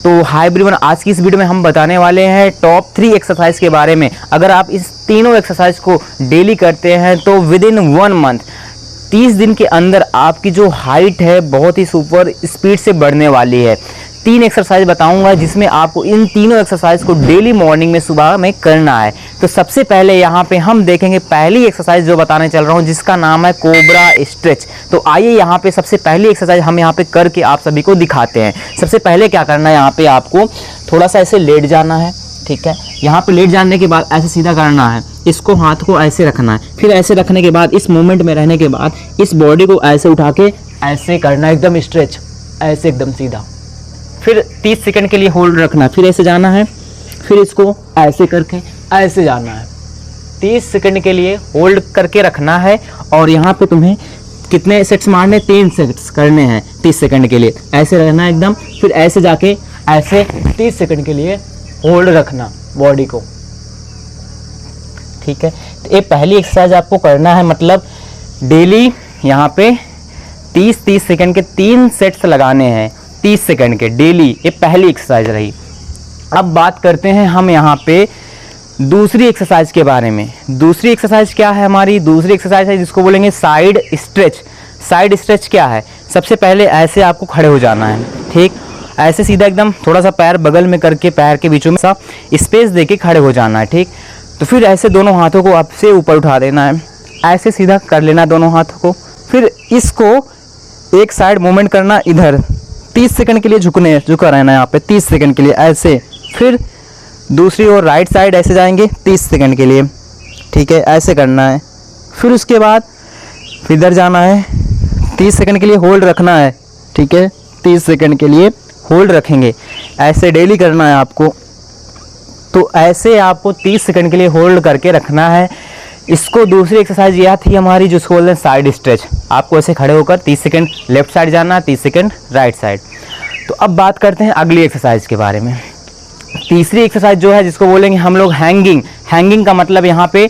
तो hi everyone, आज की इस वीडियो में हम बताने वाले हैं टॉप 3 एक्सरसाइज के बारे में। अगर आप इस तीनों एक्सरसाइज को डेली करते हैं तो विद इन 1 मंथ 30 दिन के अंदर आपकी जो हाइट है बहुत ही सुपर स्पीड से बढ़ने वाली है। 3 एक्सरसाइज बताऊंगा जिसमें आपको इन तीनों एक्सरसाइज को डेली मॉर्निंग में सुबह में करना है। तो सबसे पहले यहाँ पे हम देखेंगे पहली एक्सरसाइज जो बताने चल रहा हूँ जिसका नाम है कोबरा स्ट्रेच। तो आइए यहाँ पे सबसे पहली एक्सरसाइज हम यहाँ पे करके आप सभी को दिखाते हैं। सबसे पहले क्या करना है, यहाँ पे आपको थोड़ा सा ऐसे लेट जाना है, ठीक है। यहाँ पे लेट जाने के बाद ऐसे सीधा करना है, इसको हाथ को ऐसे रखना है, फिर ऐसे रखने के बाद इस मूवमेंट में रहने के बाद इस बॉडी को ऐसे उठा के ऐसे करना है, एकदम स्ट्रेच, ऐसे एकदम सीधा। फिर 30 सेकंड के लिए होल्ड रखना है, फिर ऐसे जाना है, फिर इसको ऐसे करके ऐसे जाना है। 30 सेकंड के लिए होल्ड करके रखना है और यहाँ पे तुम्हें कितने सेट्स मारने, 3 सेट्स करने हैं 30 सेकंड के लिए। ऐसे रहना है एकदम, फिर ऐसे जाके ऐसे 30 सेकंड के लिए होल्ड रखना बॉडी को, ठीक है। तो ये पहली एक्सरसाइज आपको करना है, मतलब डेली यहाँ पे 30-30 सेकंड के 3 सेट्स लगाने हैं 30 सेकंड के डेली। ये पहली एक्सरसाइज रही। अब बात करते हैं हम यहाँ पे दूसरी एक्सरसाइज के बारे में। दूसरी एक्सरसाइज क्या है हमारी? दूसरी एक्सरसाइज है जिसको बोलेंगे साइड स्ट्रेच। साइड स्ट्रेच क्या है? सबसे पहले ऐसे आपको खड़े हो जाना है, ठीक। ऐसे सीधा एकदम थोड़ा सा पैर बगल में करके पैर के बीचों में सा स्पेस देके खड़े हो जाना है, ठीक। तो फिर ऐसे दोनों हाथों को आपसे ऊपर उठा देना है, ऐसे सीधा कर लेना दोनों हाथों को। फिर इसको एक साइड मूवमेंट करना, इधर 30 सेकंड के लिए झुका रहना है यहाँ पे 30 सेकंड के लिए ऐसे। फिर दूसरी ओर राइट साइड ऐसे जाएंगे 30 सेकंड के लिए, ठीक है, ऐसे करना है। फिर उसके बाद इधर जाना है, 30 सेकंड के लिए होल्ड रखना है, ठीक है, 30 सेकंड के लिए होल्ड रखेंगे। ऐसे डेली करना है आपको। तो ऐसे आपको 30 सेकंड के लिए होल्ड करके रखना है। इसको दूसरी एक्सरसाइज यह थी हमारी जिसको बोलते हैं साइड स्ट्रेच। आपको ऐसे खड़े होकर 30 सेकंड लेफ्ट साइड जाना है, 30 सेकंड राइट साइड। तो अब बात करते हैं अगली एक्सरसाइज के बारे में। तीसरी एक्सरसाइज जो है जिसको बोलेंगे हम लोग हैंगिंग। हैंगिंग का मतलब यहाँ पे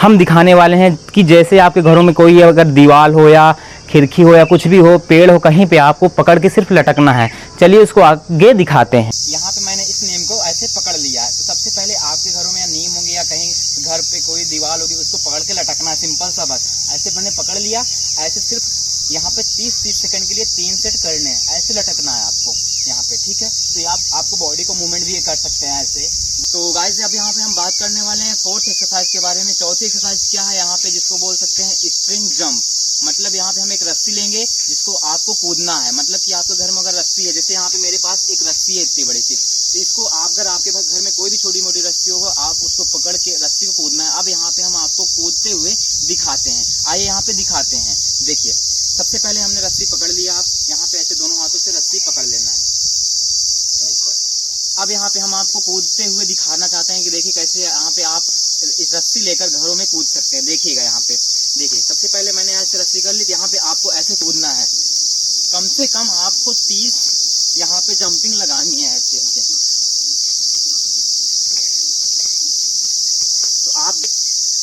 हम दिखाने वाले हैं कि जैसे आपके घरों में कोई अगर दीवार हो या खिड़की हो या कुछ भी हो, पेड़ हो, कहीं पे आपको पकड़ के सिर्फ लटकना है। चलिए उसको आगे दिखाते हैं। यहाँ पे मैंने इस नीम को ऐसे पकड़ लिया है। तो सबसे पहले आपके घरों में या नीम होंगे या कहीं घर पे कोई दीवार होगी, उसको पकड़ के लटकना है, सिंपल सा बस। ऐसे मैंने पकड़ लिया, ऐसे सिर्फ यहाँ पे 30-30 सेकंड के लिए 3 सेट करने हैं, ऐसे लटकना है आपको यहाँ पे, ठीक है। तो आपको बॉडी को मूवमेंट भी कर सकते हैं ऐसे। तो गाइस अब यहाँ पे हम बात करने वाले हैं 4th एक्सरसाइज के बारे में। चौथी एक्सरसाइज क्या है यहाँ पे, जिसको बोल सकते हैं स्ट्रिंग जंप। मतलब यहाँ पे हम एक रस्सी लेंगे जिसको आपको कूदना है। मतलब कि आपके घर में अगर रस्सी है, जैसे यहाँ पे मेरे पास एक रस्सी है इतनी बड़ी सी, तो इसको आप अगर आपके पास घर में कोई भी छोटी मोटी रस्सी होगा, आप उसको पकड़ के रस्सी को कूदना है। अब यहाँ पे हम आपको कूदते हुए दिखाते हैं। आइए यहाँ पे दिखाते हैं, देखिए। सबसे पहले हमने रस्सी पकड़ लिया, आप यहाँ पे ऐसे दोनों हाथों से रस्सी पकड़ लेना है। अब यहाँ पे हम आपको कूदते हुए दिखाना चाहते हैं कि देखिए कैसे यहाँ पे आप इस रस्सी लेकर घरों में कूद सकते हैं। देखिएगा यहाँ पे, देखिए सबसे पहले मैंने ऐसे रस्सी कर ली, यहाँ पे आपको ऐसे कूदना है। कम से कम आपको 30 यहाँ पे जंपिंग लगानी है ऐसे ऐसे।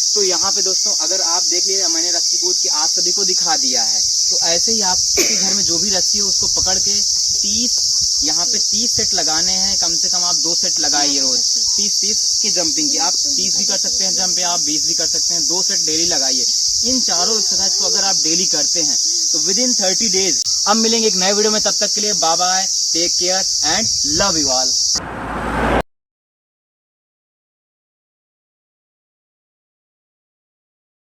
तो यहाँ पे दोस्तों अगर आप देख लीजिए, मैंने रस्सी कूद के आप सभी को दिखा दिया है। तो ऐसे ही आपके घर में जो भी रस्सी हो उसको पकड़ के 30 सेट लगाने हैं। कम से कम आप 2 सेट लगाइए रोज, 30 की जंपिंग की। आप 30 भी कर सकते हैं जंप, आप 20 भी कर सकते हैं। 2 सेट डेली लगाइए। इन चारों एक्सरसाइज को अगर आप डेली करते हैं तो विद इन 30 डेज। अब मिलेंगे एक नए वीडियो में, तब तक के लिए bye bye, take care and love you all.